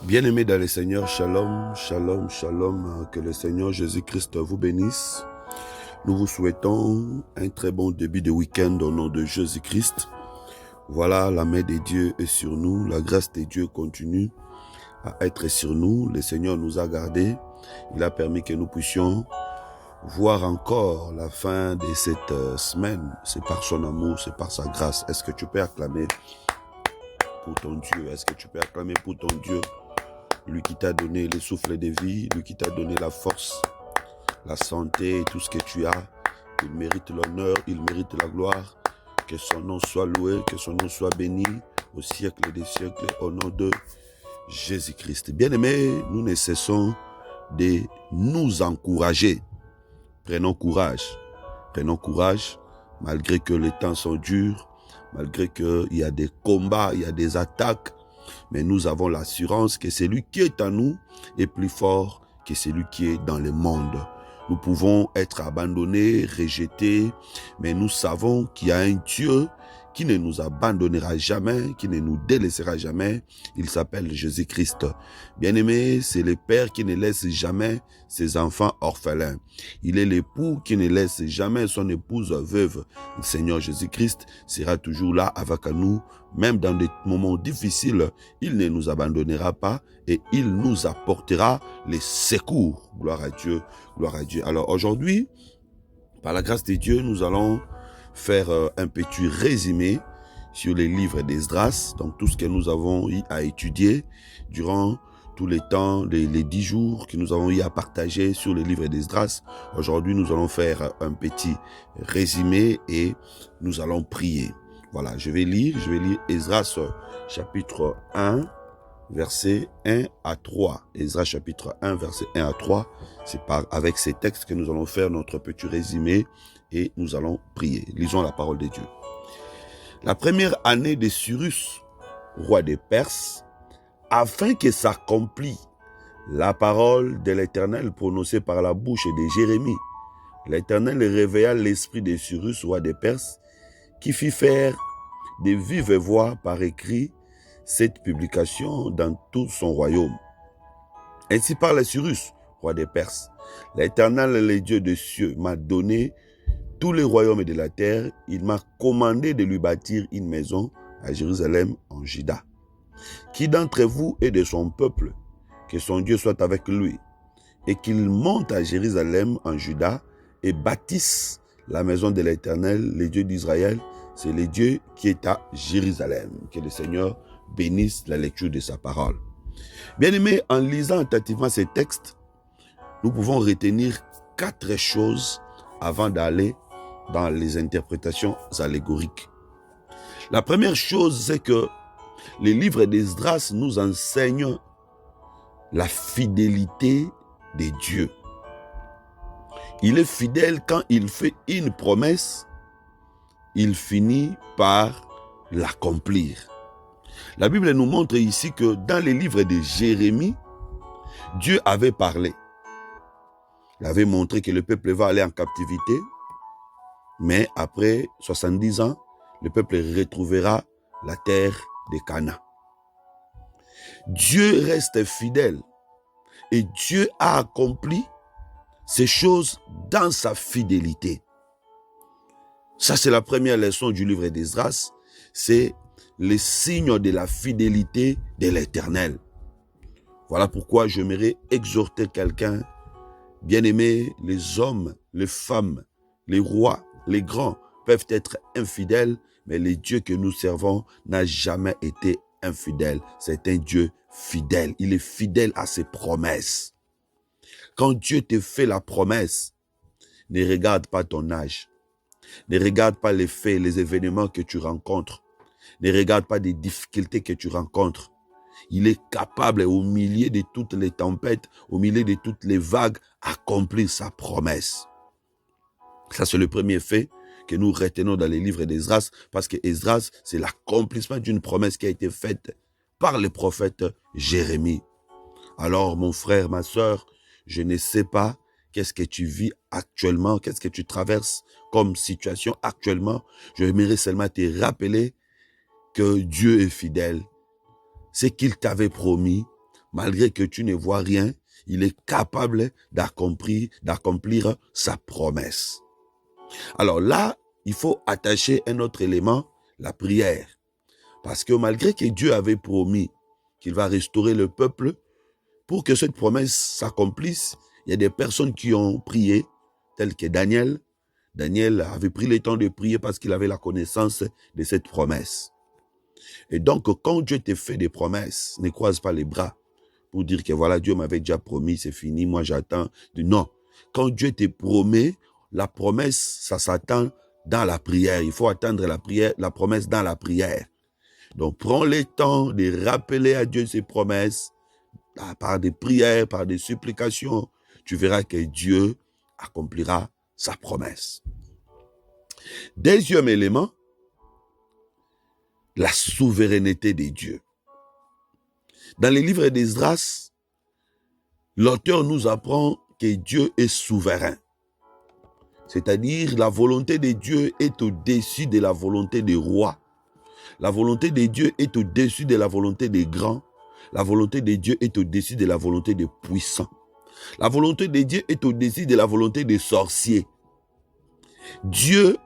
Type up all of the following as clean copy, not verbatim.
Bien-aimés dans le Seigneur, shalom, shalom, shalom, que le Seigneur Jésus-Christ vous bénisse. Nous vous souhaitons un très bon début de week-end au nom de Jésus-Christ. Voilà, la main de Dieu est sur nous, la grâce de Dieu continue à être sur nous. Le Seigneur nous a gardés, il a permis que nous puissions voir encore la fin de cette semaine. C'est par son amour, c'est par sa grâce. Est-ce que tu peux acclamer pour ton Dieu? Est-ce que tu peux acclamer pour ton Dieu? Lui qui t'a donné le souffle de vie, lui qui t'a donné la force, la santé et tout ce que tu as. Il mérite l'honneur, il mérite la gloire. Que son nom soit loué, que son nom soit béni au siècle des siècles, au nom de Jésus-Christ. Bien-aimés, nous ne cessons de nous encourager. Prenons courage, malgré que les temps sont durs, malgré qu'il y a des combats, il y a des attaques. Mais nous avons l'assurance que celui qui est en nous est plus fort que celui qui est dans le monde. Nous pouvons être abandonnés, rejetés, mais nous savons qu'il y a un Dieu qui ne nous abandonnera jamais, qui ne nous délaissera jamais. Il s'appelle Jésus-Christ. Bien-aimé, c'est le Père qui ne laisse jamais ses enfants orphelins. Il est l'époux qui ne laisse jamais son épouse veuve. Le Seigneur Jésus-Christ sera toujours là avec nous, même dans des moments difficiles. Il ne nous abandonnera pas et il nous apportera les secours. Gloire à Dieu, gloire à Dieu. Alors aujourd'hui, par la grâce de Dieu, nous allons faire un petit résumé sur les livres d'Esdras, donc tout ce que nous avons eu à étudier durant tous les temps, les 10 jours que nous avons eu à partager sur les livres d'Esdras. Aujourd'hui, nous allons faire un petit résumé et nous allons prier. Voilà, je vais lire Esdras chapitre 1, verset 1 à 3. Esdras chapitre 1, verset 1 à 3. C'est avec ces textes que nous allons faire notre petit résumé et nous allons prier. Lisons la parole de Dieu. La première année de Cyrus, roi des Perses, afin que s'accomplisse la parole de l'Éternel prononcée par la bouche de Jérémie, l'Éternel réveilla l'esprit de Cyrus, roi des Perses, qui fit faire de vive voix par écrit cette publication dans tout son royaume. Ainsi parle Cyrus, roi des Perses. L'Éternel, le Dieu des cieux, m'a donné tous les royaumes de la terre. Il m'a commandé de lui bâtir une maison à Jérusalem en Juda. Qui d'entre vous est de son peuple, que son Dieu soit avec lui, et qu'il monte à Jérusalem en Juda et bâtisse la maison de l'Éternel, le Dieu d'Israël. C'est le Dieu qui est à Jérusalem. Que le Seigneur bénisse la lecture de sa parole. Bien-aimés, en lisant attentivement ces textes, nous pouvons retenir 4 choses avant d'aller dans les interprétations allégoriques. La première chose, c'est que les livres d'Esdras nous enseignent la fidélité de Dieu. Il est fidèle quand il fait une promesse, il finit par l'accomplir. La Bible nous montre ici que dans les livres de Jérémie, Dieu avait parlé. Il avait montré que le peuple va aller en captivité, mais après 70 ans, le peuple retrouvera la terre de Canaan. Dieu reste fidèle et Dieu a accompli ces choses dans sa fidélité. Ça, c'est la première leçon du livre d'Esdras, c'est les signes de la fidélité de l'Éternel. Voilà pourquoi j'aimerais exhorter quelqu'un. Bien-aimé, les hommes, les femmes, les rois, les grands peuvent être infidèles, mais le Dieu que nous servons n'a jamais été infidèle. C'est un Dieu fidèle. Il est fidèle à ses promesses. Quand Dieu te fait la promesse, ne regarde pas ton âge. Ne regarde pas les faits, les événements que tu rencontres. Ne regarde pas les difficultés que tu rencontres. Il est capable, au milieu de toutes les tempêtes, au milieu de toutes les vagues, accomplir sa promesse. Ça, c'est le premier fait que nous retenons dans les livres d'Esdras, parce que Esdras, c'est l'accomplissement d'une promesse qui a été faite par le prophète Jérémie. Alors, mon frère, ma sœur, je ne sais pas qu'est-ce que tu vis actuellement, qu'est-ce que tu traverses comme situation actuellement. Je aimerais seulement te rappeler que Dieu est fidèle. Ce qu'il t'avait promis, malgré que tu ne vois rien, il est capable d'accomplir sa promesse. Alors là, il faut attacher un autre élément, la prière. Parce que malgré que Dieu avait promis qu'il va restaurer le peuple, pour que cette promesse s'accomplisse, il y a des personnes qui ont prié, telles que Daniel. Daniel avait pris le temps de prier parce qu'il avait la connaissance de cette promesse. Et donc, quand Dieu te fait des promesses, ne croise pas les bras pour dire que voilà, Dieu m'avait déjà promis, c'est fini, moi j'attends. Non. Quand Dieu te promet, la promesse, ça s'attend dans la prière. Il faut attendre la promesse dans la prière. Donc, prends le temps de rappeler à Dieu ses promesses, par des prières, par des supplications. Tu verras que Dieu accomplira sa promesse. Deuxième élément, la souveraineté de Dieu. Dans les livres d'Esdras, l'auteur nous apprend que Dieu est souverain. C'est-à-dire, la volonté de Dieu est au-dessus de la volonté des rois. La volonté de Dieu est au-dessus de la volonté des grands. La volonté de Dieu est au-dessus de la volonté des puissants. La volonté de Dieu est au-dessus de la volonté des sorciers. Dieu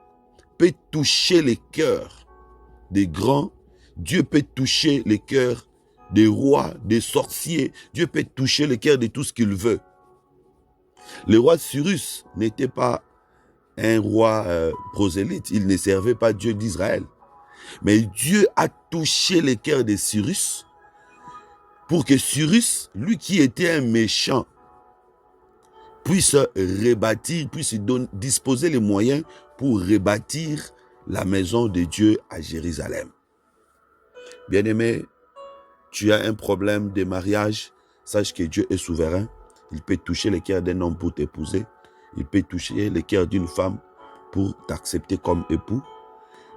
peut toucher les cœurs des grands. Dieu peut toucher les cœurs des rois, des sorciers. Dieu peut toucher les cœurs de tout ce qu'il veut. Le roi Cyrus n'était pas un roi prosélyte. Il ne servait pas Dieu d'Israël. Mais Dieu a touché les cœurs de Cyrus pour que Cyrus, lui qui était un méchant, puisse rebâtir, puisse disposer les moyens pour rebâtir la maison de Dieu à Jérusalem. Bien-aimé, tu as un problème de mariage, sache que Dieu est souverain. Il peut toucher le cœur d'un homme pour t'épouser. Il peut toucher le cœur d'une femme pour t'accepter comme époux.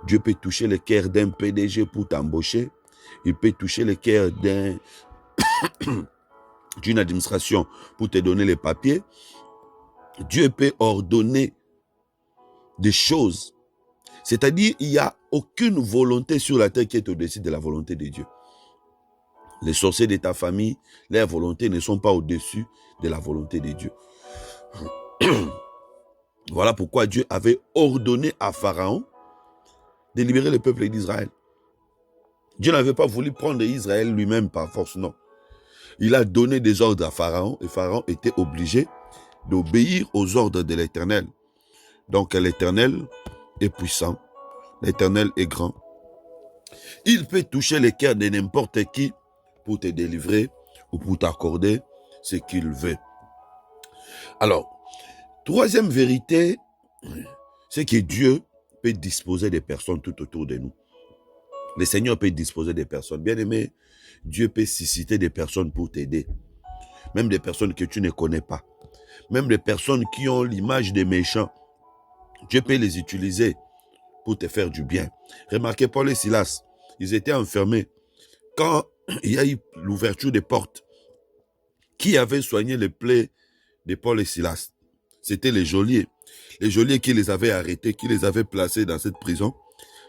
Dieu peut toucher le cœur d'un PDG pour t'embaucher. Il peut toucher le cœur d'une administration pour te donner les papiers. Dieu peut ordonner des choses. C'est-à-dire, il n'y a aucune volonté sur la terre qui est au-dessus de la volonté de Dieu. Les sorciers de ta famille, leurs volontés ne sont pas au-dessus de la volonté de Dieu. Voilà pourquoi Dieu avait ordonné à Pharaon de libérer le peuple d'Israël. Dieu n'avait pas voulu prendre Israël lui-même par force, non. Il a donné des ordres à Pharaon et Pharaon était obligé d'obéir aux ordres de l'Éternel. Donc l'Éternel est puissant, l'Éternel est grand. Il peut toucher les cœurs de n'importe qui pour te délivrer ou pour t'accorder ce qu'il veut. Alors, troisième vérité, c'est que Dieu peut disposer des personnes tout autour de nous. Le Seigneur peut disposer des personnes. Bien aimé, Dieu peut susciter des personnes pour t'aider. Même des personnes que tu ne connais pas. Même des personnes qui ont l'image des méchants. Dieu peut les utiliser pour te faire du bien. Remarquez Paul et Silas, ils étaient enfermés. Quand il y a eu l'ouverture des portes, qui avait soigné les plaies de Paul et Silas? C'était les geôliers. Les geôliers qui les avaient arrêtés, qui les avaient placés dans cette prison.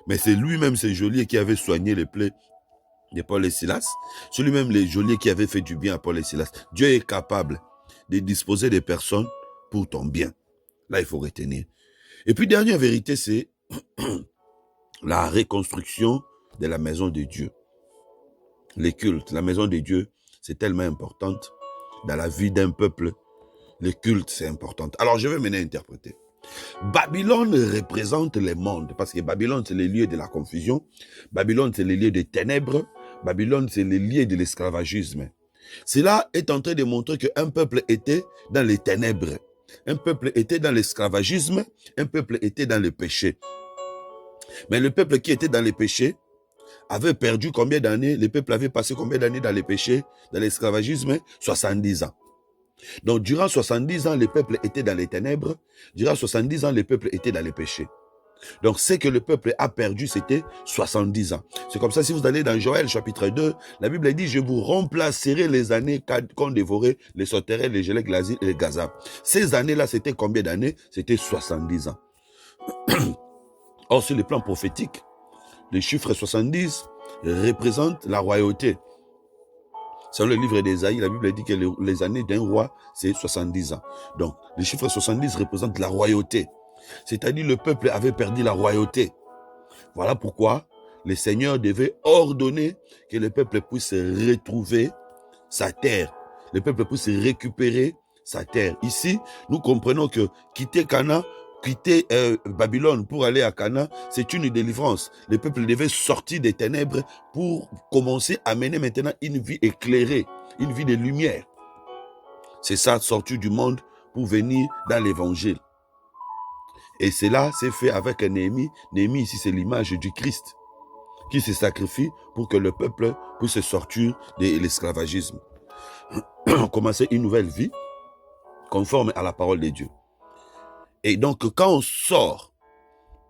Mais c'est lui-même, ces geôliers, qui avait soigné les plaies de Paul et Silas. C'est lui-même les geôliers qui avaient fait du bien à Paul et Silas. Dieu est capable de disposer des personnes pour ton bien. Là, il faut retenir. Et puis, dernière vérité, c'est la reconstruction de la maison de Dieu. Les cultes, la maison de Dieu, c'est tellement importante dans la vie d'un peuple. Les cultes, c'est important. Alors, je vais maintenant interpréter. Babylone représente le monde, parce que Babylone, c'est le lieu de la confusion. Babylone, c'est le lieu des ténèbres. Babylone, c'est le lieu de l'esclavagisme. Cela est en train de montrer qu'un peuple était dans les ténèbres. Un peuple était dans l'esclavagisme. Un peuple était dans le péché. Mais le peuple qui était dans le péché avait perdu combien d'années? Le peuple avait passé combien d'années dans le péché, dans l'esclavagisme? 70 ans. Donc, durant 70 ans, le peuple était dans les ténèbres. Durant 70 ans, le peuple était dans les péchés. Donc, ce que le peuple a perdu, c'était 70 ans. C'est comme ça, si vous allez dans Joël chapitre 2, la Bible dit, je vous remplacerai les années qu'ont dévoré les sauterelles, les gélèques, l'asile et les gazas. Ces années-là, c'était combien d'années? C'était 70 ans. Or, sur le plan prophétique, le chiffre 70 représente la royauté. Selon le livre d'Ésaïe, la Bible dit que les années d'un roi, c'est 70 ans. Donc, le chiffre 70 représente la royauté. C'est-à-dire le peuple avait perdu la royauté. Voilà pourquoi le Seigneur devait ordonner que le peuple puisse retrouver sa terre. Le peuple puisse récupérer sa terre. Ici, nous comprenons que quitter Cana, quitter Babylone pour aller à Cana, c'est une délivrance. Le peuple devait sortir des ténèbres pour commencer à mener maintenant une vie éclairée, une vie de lumière. C'est ça, sortir du monde pour venir dans l'évangile. Et cela s'est fait avec Néhémie. Néhémie, ici, c'est l'image du Christ qui se sacrifie pour que le peuple puisse sortir de l'esclavagisme. Commencer une nouvelle vie conforme à la parole de Dieu. Et donc, quand on sort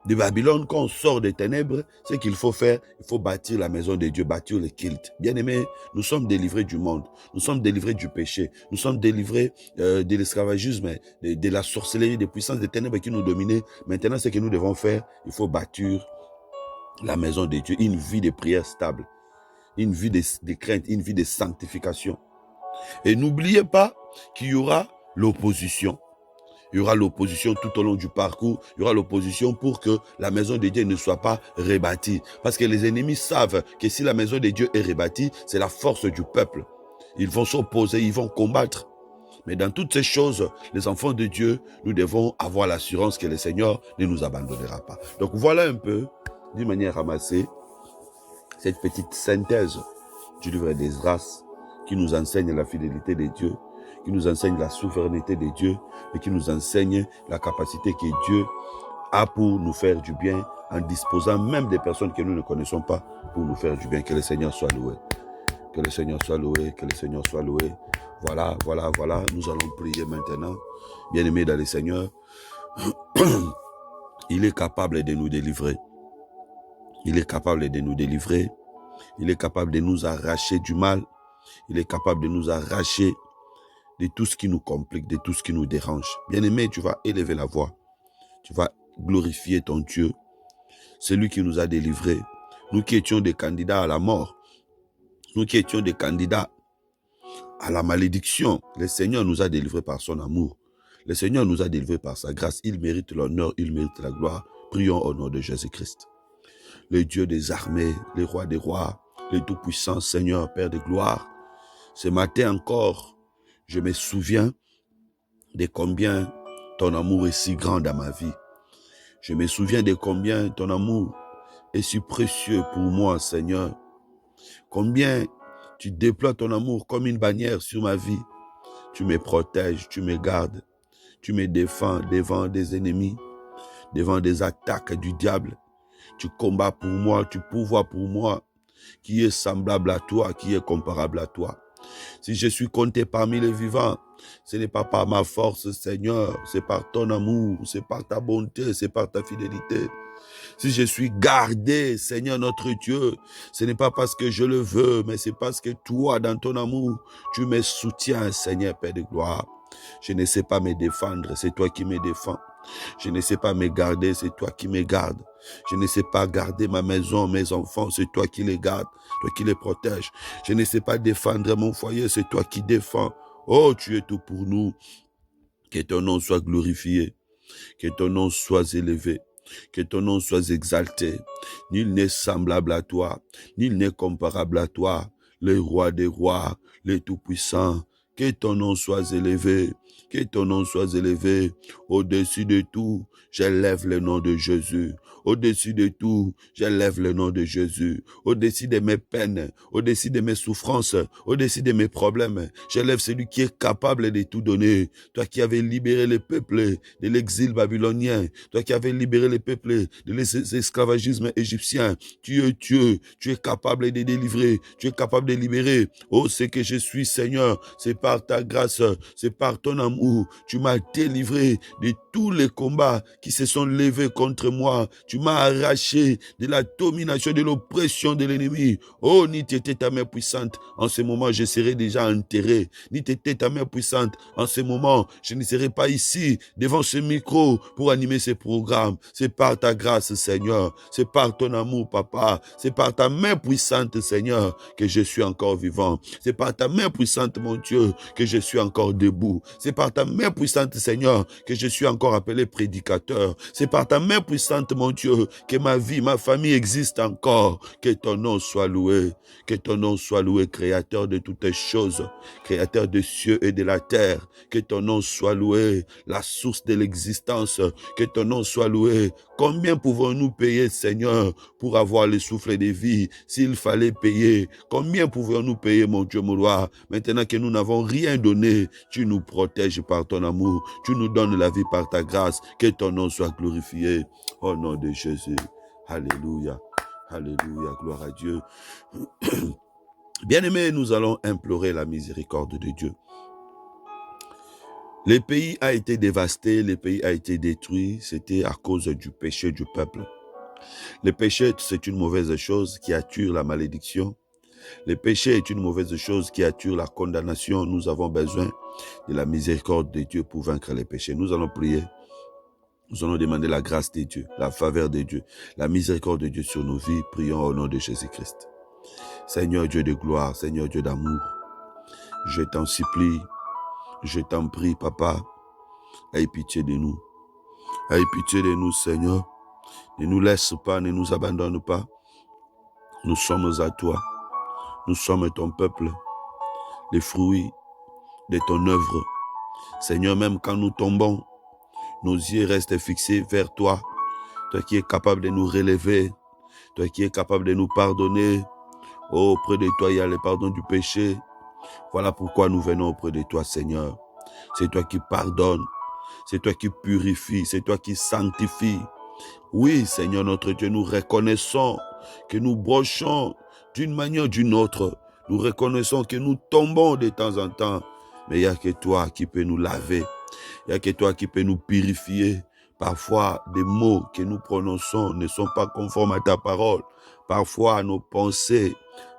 de Babylone, quand on sort des ténèbres, ce qu'il faut faire, il faut bâtir la maison de Dieu, bâtir le culte. Bien-aimés, nous sommes délivrés du monde, nous sommes délivrés du péché, nous sommes délivrés de l'esclavagisme, de la sorcellerie, des puissances des ténèbres qui nous dominaient. Maintenant, ce que nous devons faire, il faut bâtir la maison de Dieu, une vie de prière stable, une vie de crainte, une vie de sanctification. Et n'oubliez pas qu'il y aura l'opposition. Il y aura l'opposition tout au long du parcours. Il y aura l'opposition pour que la maison de Dieu ne soit pas rebâtie. Parce que les ennemis savent que si la maison de Dieu est rebâtie, c'est la force du peuple. Ils vont s'opposer, ils vont combattre. Mais dans toutes ces choses, les enfants de Dieu, nous devons avoir l'assurance que le Seigneur ne nous abandonnera pas. Donc voilà un peu, d'une manière ramassée, cette petite synthèse du livre d'Esdras qui nous enseigne la fidélité de Dieu, qui nous enseigne la souveraineté de Dieu et qui nous enseigne la capacité que Dieu a pour nous faire du bien en disposant même des personnes que nous ne connaissons pas pour nous faire du bien. Que le Seigneur soit loué. Que le Seigneur soit loué, que le Seigneur soit loué. Voilà. Nous allons prier maintenant. Bien-aimés dans le Seigneur, il est capable de nous délivrer. Il est capable de nous délivrer. Il est capable de nous arracher du mal. Il est capable de nous arracher de tout ce qui nous complique, de tout ce qui nous dérange. Bien-aimé, tu vas élever la voix. Tu vas glorifier ton Dieu. C'est lui qui nous a délivrés. Nous qui étions des candidats à la mort. Nous qui étions des candidats à la malédiction. Le Seigneur nous a délivrés par son amour. Le Seigneur nous a délivrés par sa grâce. Il mérite l'honneur, il mérite la gloire. Prions au nom de Jésus-Christ. Le Dieu des armées, le roi des rois, le tout-puissant Seigneur, Père de gloire. Ce matin encore, je me souviens de combien ton amour est si grand dans ma vie. Je me souviens de combien ton amour est si précieux pour moi, Seigneur. Combien tu déploies ton amour comme une bannière sur ma vie. Tu me protèges, tu me gardes, tu me défends devant des ennemis, devant des attaques du diable. Tu combats pour moi, tu pourvois pour moi. Qui est semblable à toi, qui est comparable à toi. Si je suis compté parmi les vivants, ce n'est pas par ma force, Seigneur, c'est par ton amour, c'est par ta bonté, c'est par ta fidélité. Si je suis gardé, Seigneur notre Dieu, ce n'est pas parce que je le veux, mais c'est parce que toi, dans ton amour, tu me soutiens, Seigneur, Père de gloire. Je ne sais pas me défendre, c'est toi qui me défends. Je ne sais pas me garder, c'est toi qui me gardes. Je ne sais pas garder ma maison, mes enfants, c'est toi qui les gardes, toi qui les protèges. Je ne sais pas défendre mon foyer, c'est toi qui défends. Oh, tu es tout pour nous. Que ton nom soit glorifié, que ton nom soit élevé, que ton nom soit exalté. Nul n'est semblable à toi, nul n'est comparable à toi, le roi des rois, le tout-puissant. Que ton nom soit élevé, que ton nom soit élevé. Au-dessus de tout, j'élève le nom de Jésus. Au-dessus de tout, j'élève le nom de Jésus. Au-dessus de mes peines, au-dessus de mes souffrances, au-dessus de mes problèmes, j'élève celui qui est capable de tout donner. Toi qui avais libéré le peuple de l'exil babylonien, toi qui avais libéré le peuple de l'esclavagisme égyptien, tu es Dieu, tu es capable de délivrer, tu es capable de libérer. Oh, ce que je suis, Seigneur, c'est pas par ta grâce, c'est par ton amour. Tu m'as délivré de tous les combats qui se sont levés contre moi. Tu m'as arraché de la domination, de l'oppression de l'ennemi. Oh, ni t'étais ta main puissante, en ce moment je serais déjà enterré. Ni t'étais ta main puissante, en ce moment je ne serais pas ici devant ce micro pour animer ce programme. C'est par ta grâce, Seigneur. C'est par ton amour, Papa. C'est par ta main puissante, Seigneur, que je suis encore vivant. C'est par ta main puissante, mon Dieu, que je suis encore debout. C'est par ta main puissante, Seigneur, que je suis encore appelé prédicateur. C'est par ta main puissante, mon Dieu, que ma vie, ma famille existe encore. Que ton nom soit loué. Que ton nom soit loué, Créateur de toutes choses, Créateur des cieux et de la terre. Que ton nom soit loué, la source de l'existence. Que ton nom soit loué. Combien pouvons-nous payer, Seigneur, pour avoir le souffle de vie, s'il fallait payer? Combien pouvons-nous payer, mon Dieu, mon roi? Maintenant que nous n'avons rien donné, tu nous protèges par ton amour. Tu nous donnes la vie par ta grâce. Que ton nom soit glorifié. Au nom de Jésus. Alléluia. Alléluia. Gloire à Dieu. Bien-aimés, nous allons implorer la miséricorde de Dieu. Le pays a été dévasté, le pays a été détruit. C'était à cause du péché du peuple. Le péché, c'est une mauvaise chose qui attire la malédiction. Le péché est une mauvaise chose qui attire la condamnation. Nous avons besoin de la miséricorde de Dieu pour vaincre les péchés. Nous allons prier. Nous allons demander la grâce de Dieu, la faveur de Dieu, la miséricorde de Dieu sur nos vies. Prions au nom de Jésus-Christ. Seigneur Dieu de gloire, Seigneur Dieu d'amour, je t'en supplie, je t'en prie, Papa, aie pitié de nous. Aie pitié de nous, Seigneur. Ne nous laisse pas, ne nous abandonne pas. Nous sommes à toi. Nous sommes ton peuple, les fruits de ton œuvre. Seigneur, même quand nous tombons, nos yeux restent fixés vers toi. Toi qui es capable de nous relever, toi qui es capable de nous pardonner. Oh, auprès de toi, il y a le pardon du péché. Voilà pourquoi nous venons auprès de toi, Seigneur. C'est toi qui pardonnes, c'est toi qui purifies, c'est toi qui sanctifies. Oui, Seigneur notre Dieu, nous reconnaissons que nous brochons d'une manière ou d'une autre. Nous reconnaissons que nous tombons de temps en temps. Mais il n'y a que toi qui peux nous laver. Il n'y a que toi qui peux nous purifier. Parfois, des mots que nous prononçons ne sont pas conformes à ta parole. Parfois, nos pensées,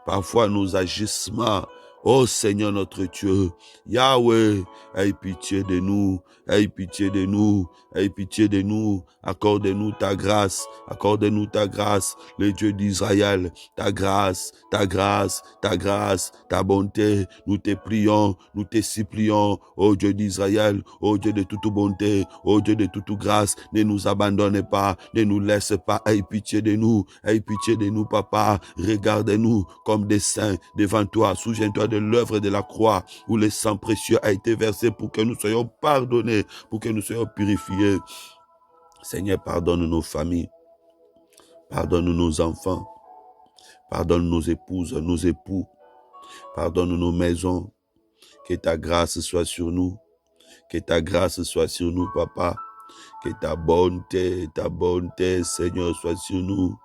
parfois nos agissements. Oh Seigneur notre Dieu, Yahweh, aie pitié de nous, aie pitié de nous, aie pitié de nous, accorde-nous ta grâce, le Dieu d'Israël, ta grâce, ta bonté, nous te prions, nous te supplions, ô Dieu d'Israël, ô Dieu de toute bonté, ô Dieu de toute grâce, ne nous abandonne pas, ne nous laisse pas, aie pitié de nous, Papa, regarde-nous comme des saints devant toi, souviens-toi de l'œuvre de la croix où le sang précieux a été versé pour que nous soyons pardonnés, pour que nous soyons purifiés. Seigneur, pardonne nos familles, pardonne nos enfants, pardonne nos épouses, nos époux, pardonne nos maisons. Que ta grâce soit sur nous, Papa. Que ta bonté, Seigneur, soit sur nous.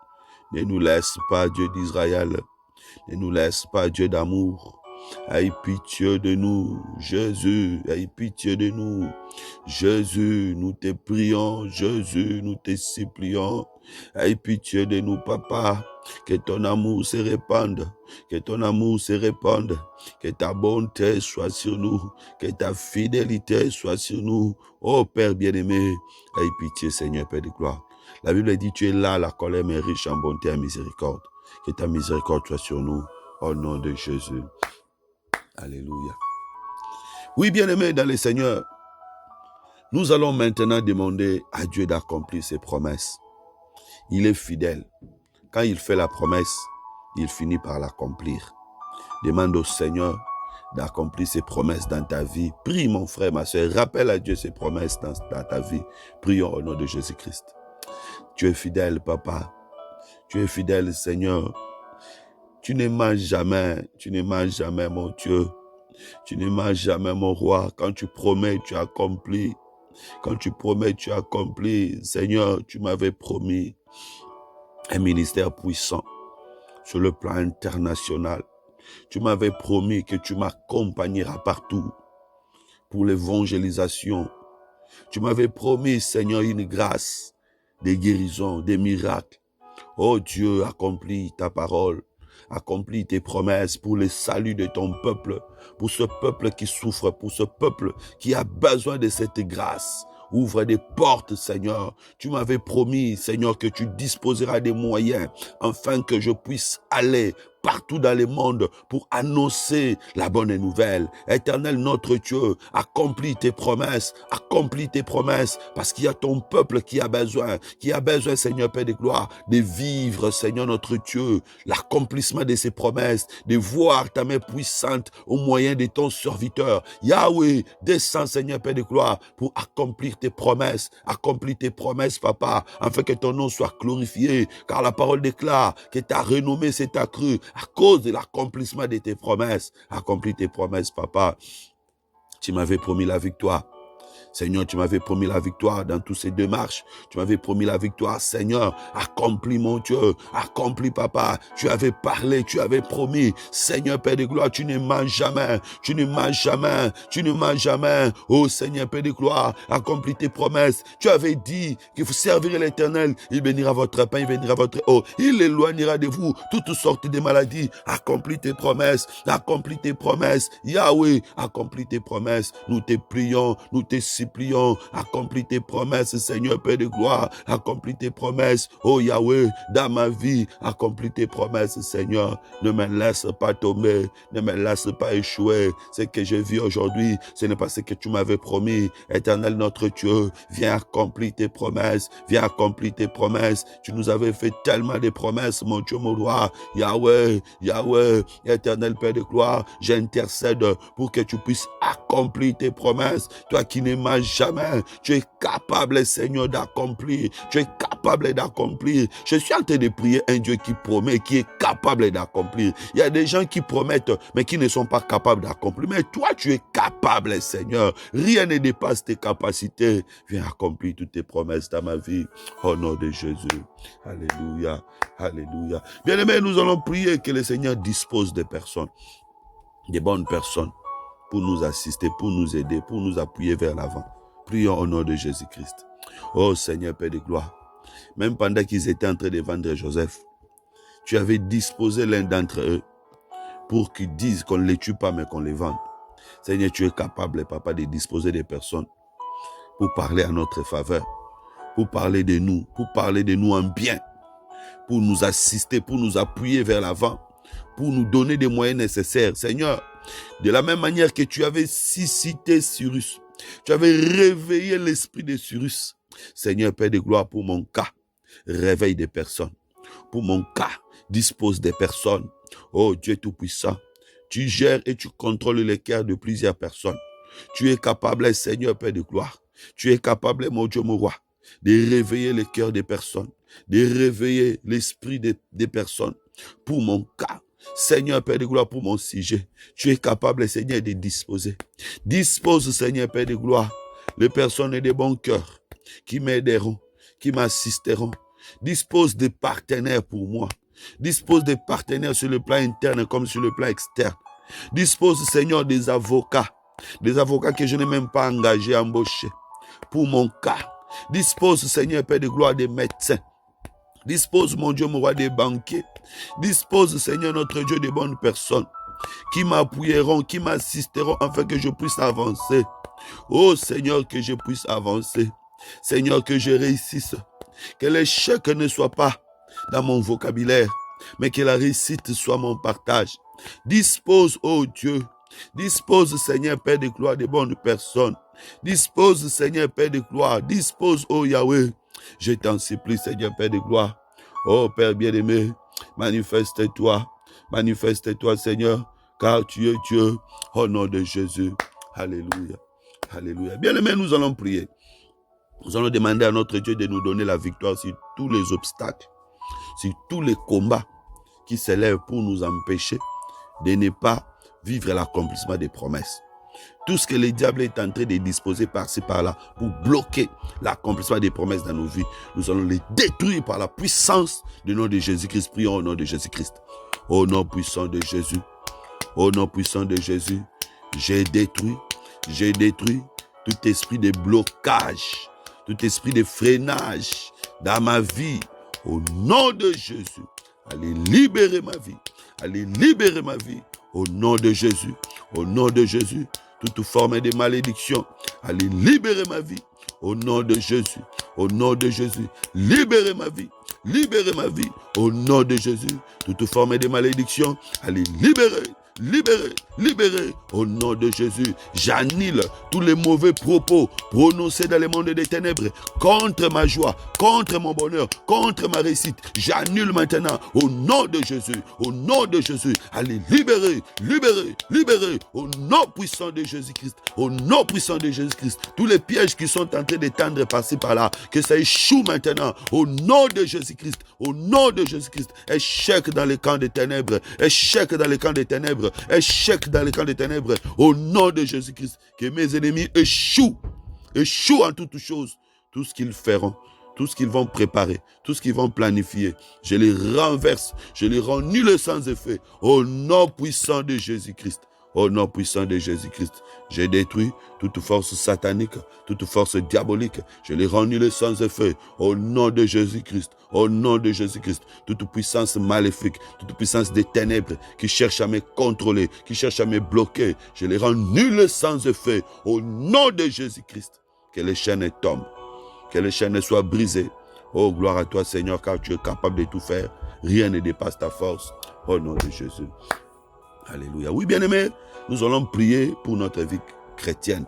Ne nous laisse pas, Dieu d'Israël. Ne nous laisse pas, Dieu d'amour. Aie pitié de nous, Jésus, aie pitié de nous. Jésus, nous te prions, Jésus, nous te supplions. Aie pitié de nous, Papa. Que ton amour se répande, que ta bonté soit sur nous, que ta fidélité soit sur nous. Oh Père bien-aimé, aie pitié, Seigneur, Père de gloire. La Bible dit, tu es là, la colère mais riche en bonté et miséricorde. Que ta miséricorde soit sur nous, au nom de Jésus. Alléluia. Oui, bien-aimés dans le Seigneur, nous allons maintenant demander à Dieu d'accomplir ses promesses. Il est fidèle. Quand il fait la promesse, il finit par l'accomplir. Demande au Seigneur d'accomplir ses promesses dans ta vie. Prie, mon frère, ma soeur, rappelle à Dieu ses promesses dans ta vie. Prions au nom de Jésus-Christ. Tu es fidèle, Papa. Tu es fidèle, Seigneur. Tu ne manges jamais, mon Dieu. Tu ne manges jamais, mon roi. Quand tu promets, tu accomplis. Seigneur, tu m'avais promis un ministère puissant sur le plan international. Tu m'avais promis que tu m'accompagneras partout pour l'évangélisation. Tu m'avais promis, Seigneur, une grâce, des guérisons, des miracles. Oh Dieu, accomplis ta parole, accomplis tes promesses pour le salut de ton peuple, pour ce peuple qui souffre, pour ce peuple qui a besoin de cette grâce. Ouvre des portes, Seigneur. Tu m'avais promis, Seigneur, que tu disposeras des moyens afin que je puisse aller partout dans le monde pour annoncer la bonne nouvelle. Éternel, notre Dieu, accomplis tes promesses, parce qu'il y a ton peuple qui a besoin, Seigneur Père de gloire, de vivre, Seigneur notre Dieu, l'accomplissement de ces promesses, de voir ta main puissante au moyen de ton serviteur. Yahweh, descends, Seigneur Père de gloire, pour accomplir tes promesses, Papa, afin que ton nom soit glorifié, car la parole déclare que ta renommée s'est accrue à cause de l'accomplissement de tes promesses. Accomplis tes promesses, Papa. Tu m'avais promis la victoire. Seigneur, tu m'avais promis la victoire dans toutes ces démarches. Tu m'avais promis la victoire, Seigneur. Accomplis, mon Dieu. Accomplis, Papa. Tu avais parlé, tu avais promis. Seigneur, Père de gloire, tu ne manges jamais. Tu ne manges jamais. Tu ne manges jamais. Oh, Seigneur, Père de gloire, accomplis tes promesses. Tu avais dit que vous servirez l'Éternel. Il bénira votre pain, il bénira votre eau. Il éloignera de vous toutes sortes de maladies. Accomplis tes promesses. Accomplis tes promesses. Yahweh, accomplis tes promesses. Nous te prions, nous te supplions. Accomplis tes promesses, Seigneur Père de gloire. Accomplis tes promesses, oh Yahweh, dans ma vie. Accomplis tes promesses, Seigneur. Ne me laisse pas tomber, ne me laisse pas échouer. Ce que je vis aujourd'hui, ce n'est pas ce que tu m'avais promis. Éternel notre Dieu, viens accomplir tes promesses, viens accomplir tes promesses. Tu nous avais fait tellement de promesses, mon Dieu, mon roi. Yahweh, Yahweh, éternel Père de gloire, j'intercède pour que tu puisses accomplir tes promesses. Toi qui n'aimes jamais, tu es capable, Seigneur, d'accomplir. Tu es capable d'accomplir. Je suis en train de prier un Dieu qui promet, qui est capable d'accomplir. Il y a des gens qui promettent, mais qui ne sont pas capables d'accomplir. Mais toi, tu es capable, Seigneur. Rien ne dépasse tes capacités. Viens accomplir toutes tes promesses dans ma vie. Au nom de Jésus. Alléluia. Alléluia. Bien-aimés, nous allons prier que le Seigneur dispose des personnes, des bonnes personnes, pour nous assister, pour nous aider, pour nous appuyer vers l'avant. Prions au nom de Jésus-Christ. Oh Seigneur Père de gloire, même pendant qu'ils étaient en train de vendre Joseph, tu avais disposé l'un d'entre eux pour qu'ils disent qu'on ne les tue pas mais qu'on les vende. Seigneur, tu es capable, Papa, de disposer des personnes pour parler à notre faveur, pour parler de nous en bien, pour nous assister, pour nous appuyer vers l'avant, pour nous donner des moyens nécessaires. Seigneur, de la même manière que tu avais suscité Cyrus, tu avais réveillé l'esprit de Cyrus. Seigneur, Père de gloire, pour mon cas, réveille des personnes. Pour mon cas, dispose des personnes. Oh Dieu Tout-Puissant, tu gères et tu contrôles les cœurs de plusieurs personnes. Tu es capable, Seigneur, Père de gloire. Tu es capable, mon Dieu, mon roi, de réveiller les cœurs des personnes, de réveiller l'esprit des personnes. Pour mon cas, Seigneur Père de gloire, pour mon sujet, tu es capable, Seigneur, de disposer. Dispose, Seigneur Père de gloire, les personnes de bon cœur qui m'aideront, qui m'assisteront. Dispose des partenaires pour moi. Dispose des partenaires sur le plan interne comme sur le plan externe. Dispose, Seigneur, des avocats que je n'ai même pas engagés, embauchés. Pour mon cas, dispose, Seigneur Père de gloire, des médecins. Dispose, mon Dieu, mon roi, des banquiers. Dispose, Seigneur, notre Dieu, des bonnes personnes qui m'appuieront, qui m'assisteront afin que je puisse avancer. Oh Seigneur, que je puisse avancer. Seigneur, que je réussisse. Que l'échec ne soit pas dans mon vocabulaire, mais que la réussite soit mon partage. Dispose, oh Dieu. Dispose, Seigneur, Père de gloire, des bonnes personnes. Dispose, Seigneur, Père de gloire. Dispose, oh Yahweh. Je t'en supplie, Seigneur, Père de gloire. Oh Père bien-aimé, manifeste-toi, Seigneur, car tu es Dieu, au nom de Jésus. Alléluia, alléluia. Bien-aimé, nous allons prier. Nous allons demander à notre Dieu de nous donner la victoire sur tous les obstacles, sur tous les combats qui s'élèvent pour nous empêcher de ne pas vivre l'accomplissement des promesses. Tout ce que le diable est en train de disposer par-ci, par-là, pour bloquer l'accomplissement des promesses dans nos vies, nous allons les détruire par la puissance du nom de Jésus-Christ. Prions au nom de Jésus-Christ. Au nom puissant de Jésus. Au nom puissant de Jésus, j'ai détruit tout esprit de blocage, tout esprit de freinage dans ma vie. Au nom de Jésus, allez libérer ma vie. Allez libérer ma vie. Au nom de Jésus, au nom de Jésus, toute forme de malédiction, allez libérer ma vie. Au nom de Jésus, au nom de Jésus, libérez ma vie. Libérez ma vie. Au nom de Jésus, toute forme de malédiction, allez libérer. Libérez, libérez, au nom de Jésus. J'annule tous les mauvais propos prononcés dans le monde des ténèbres contre ma joie, contre mon bonheur, contre ma réussite. J'annule maintenant au nom de Jésus, au nom de Jésus. Allez, libérez, libérez, libérez, au nom puissant de Jésus-Christ, au nom puissant de Jésus-Christ. Tous les pièges qui sont en train de tendre par-ci par-là, que ça échoue maintenant, au nom de Jésus-Christ, au nom de Jésus-Christ. Échec dans les camps des ténèbres, échec dans les camps des ténèbres. Échec dans les camps des ténèbres, au nom de Jésus-Christ, que mes ennemis échouent en toutes choses, tout ce qu'ils feront, tout ce qu'ils vont préparer, tout ce qu'ils vont planifier, je les renverse, je les rends nuls sans effet, au nom puissant de Jésus-Christ. Au nom puissant de Jésus-Christ, j'ai détruit toute force satanique, toute force diabolique. Je les rends nuls sans effet. Au nom de Jésus-Christ, au nom de Jésus-Christ, toute puissance maléfique, toute puissance des ténèbres qui cherche à me contrôler, qui cherche à me bloquer, je les rends nuls sans effet. Au nom de Jésus-Christ, que les chaînes tombent, que les chaînes soient brisées. Oh, gloire à toi, Seigneur, car tu es capable de tout faire. Rien ne dépasse ta force. Au nom de Jésus. Alléluia. Oui, bien-aimés, nous allons prier pour notre vie chrétienne.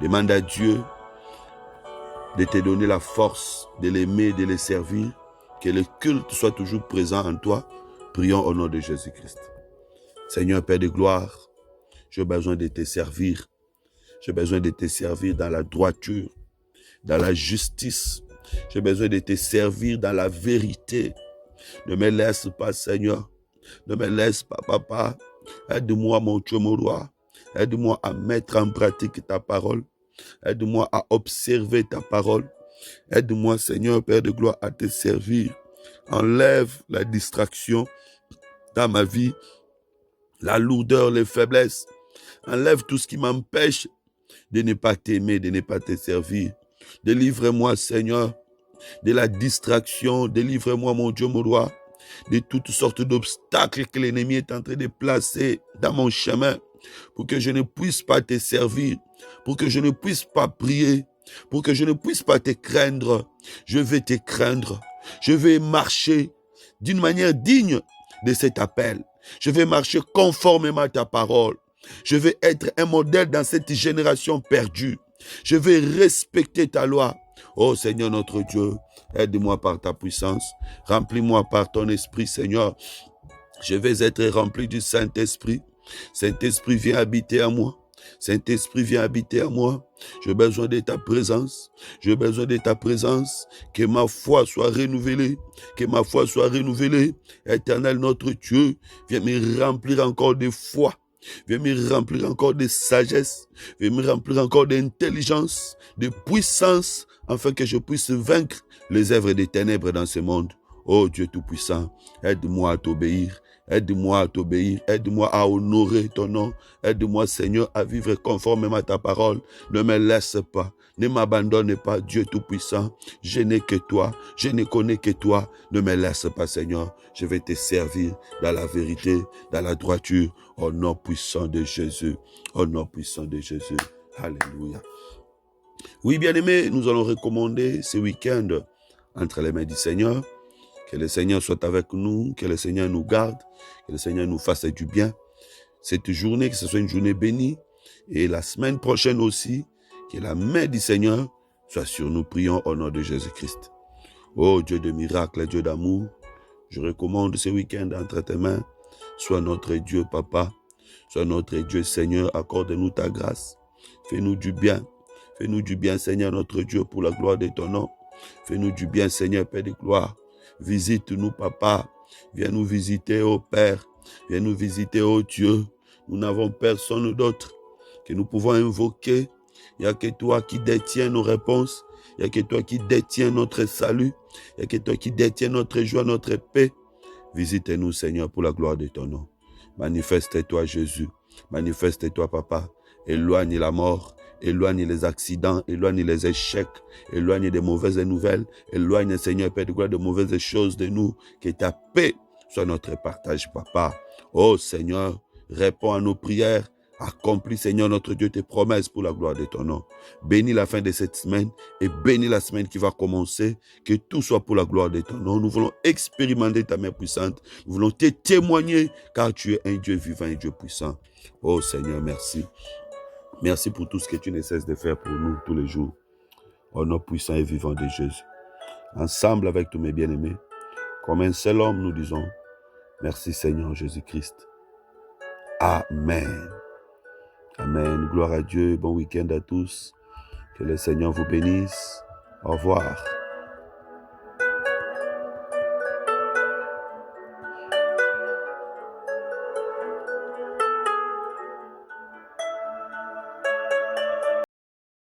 Demande à Dieu de te donner la force de l'aimer, de le servir, que le culte soit toujours présent en toi. Prions au nom de Jésus-Christ. Seigneur Père de gloire, j'ai besoin de te servir. J'ai besoin de te servir dans la droiture, dans la justice. J'ai besoin de te servir dans la vérité. Ne me laisse pas, Seigneur. Ne me laisse pas, papa. Aide-moi, mon Dieu, mon roi. Aide-moi à mettre en pratique ta parole. Aide-moi à observer ta parole. Aide-moi, Seigneur, Père de gloire, à te servir. Enlève la distraction dans ma vie, la lourdeur, les faiblesses. Enlève tout ce qui m'empêche de ne pas t'aimer, de ne pas te servir. Délivre-moi, Seigneur, de la distraction. Délivre-moi, mon Dieu, mon roi, de toutes sortes d'obstacles que l'ennemi est en train de placer dans mon chemin pour que je ne puisse pas te servir, pour que je ne puisse pas prier, pour que je ne puisse pas te craindre. Je vais te craindre. Je vais marcher d'une manière digne de cet appel. Je vais marcher conformément à ta parole. Je vais être un modèle dans cette génération perdue. Je vais respecter ta loi. Oh Seigneur notre Dieu, aide-moi par ta puissance. Remplis-moi par ton esprit, Seigneur. Je vais être rempli du Saint-Esprit. Saint-Esprit, viens habiter en moi. Saint-Esprit, viens habiter en moi. J'ai besoin de ta présence. J'ai besoin de ta présence. Que ma foi soit renouvelée. Que ma foi soit renouvelée. Éternel notre Dieu, viens me remplir encore de foi. Viens me remplir encore de sagesse. Viens me remplir encore d'intelligence, de puissance, afin que je puisse vaincre les œuvres des ténèbres dans ce monde. Oh Dieu Tout-Puissant, aide-moi à t'obéir. Aide-moi à t'obéir, aide-moi à honorer ton nom, aide-moi Seigneur à vivre conformément à ta parole. Ne me laisse pas, ne m'abandonne pas, Dieu Tout-Puissant. Je n'ai que toi, je ne connais que toi. Ne me laisse pas Seigneur, je vais te servir dans la vérité, dans la droiture, au nom puissant de Jésus, au nom puissant de Jésus. Alléluia. Oui, bien-aimés, nous allons recommander ce week-end entre les mains du Seigneur. Que le Seigneur soit avec nous, que le Seigneur nous garde, que le Seigneur nous fasse du bien. Cette journée, que ce soit une journée bénie. Et la semaine prochaine aussi, que la main du Seigneur soit sur nous. Prions au nom de Jésus-Christ. Oh Dieu de miracles, Dieu d'amour, je recommande ce week-end entre tes mains. Sois notre Dieu, Papa. Sois notre Dieu, Seigneur. Accorde-nous ta grâce. Fais-nous du bien. Fais-nous du bien, Seigneur, notre Dieu, pour la gloire de ton nom. Fais-nous du bien, Seigneur, Père de gloire. Visite-nous, Papa. Viens nous visiter, ô Père. Viens nous visiter, ô Dieu. Nous n'avons personne d'autre que nous pouvons invoquer. Il n'y a que toi qui détiens nos réponses. Il n'y a que toi qui détiens notre salut. Il n'y a que toi qui détiens notre joie, notre paix. Visite-nous, Seigneur, pour la gloire de ton nom. Manifeste-toi, Jésus. Manifeste-toi, Papa. Éloigne la mort, éloigne les accidents, éloigne les échecs, éloigne des mauvaises nouvelles, éloigne, Seigneur Père de gloire, de mauvaises choses de nous. Que ta paix soit notre partage, Papa. Oh Seigneur, réponds à nos prières. Accomplis, Seigneur, notre Dieu, tes promesses pour la gloire de ton nom. Bénis la fin de cette semaine et bénis la semaine qui va commencer. Que tout soit pour la gloire de ton nom. Nous voulons expérimenter ta main puissante. Nous voulons te témoigner car tu es un Dieu vivant, un Dieu puissant. Oh Seigneur, merci. Merci pour tout ce que tu ne cesses de faire pour nous tous les jours. Au nom puissant et vivant de Jésus. Ensemble avec tous mes bien-aimés, comme un seul homme, nous disons, merci Seigneur Jésus-Christ. Amen. Amen. Gloire à Dieu. Bon week-end à tous. Que le Seigneur vous bénisse. Au revoir.